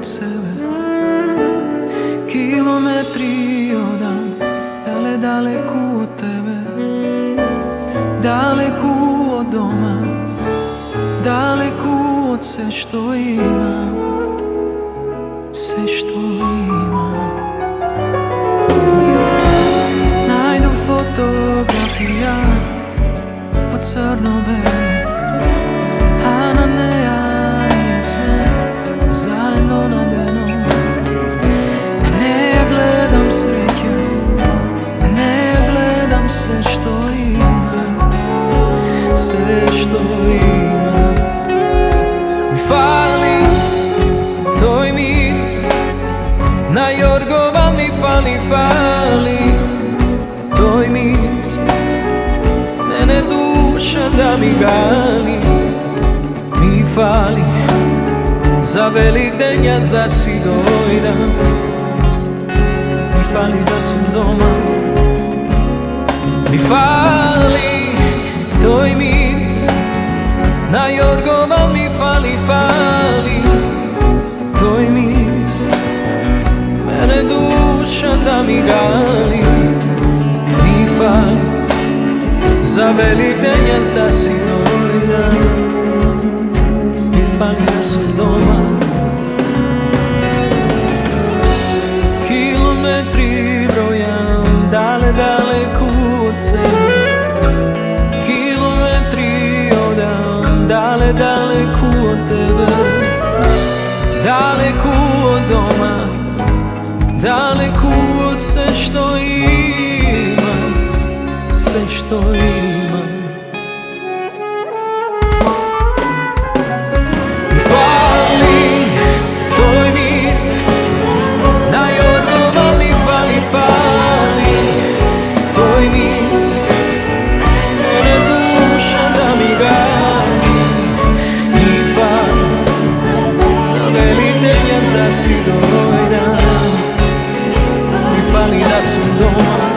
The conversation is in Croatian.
od sebe. Kilometri odam, daleku od tebe, daleku od doma, daleku od sve što imam, sve što imam. Najdu fotografija po crno-belu, a na neja nije sve zajedno navedeno. Na neja gledam sreću, na neja gledam sve što imam, sve što imam. Mi fali tvoj miris, na jorgova mi fali tvoj miris. Mene duša da mi gali, mi fali za velik denjac da si dojda. Mi fali da sam doma, mi fali tvoj miris, na jorgova mi fali tvoj miris. Mene duša da mi gali, mi fali za velik denjac da si dojda. Mi fali da sam doma. Kilometri brojam, daleku od sebe. Kilometri odam, daleku od tebe, daleku od doma, daleku od sve što imam, sve što imam. Mi fali tvoj miris, na jorgova mi fali tvoj miris. Mene duša da mi gali, mi fali za velik denjac da si dojda. Mi fali da sam doma.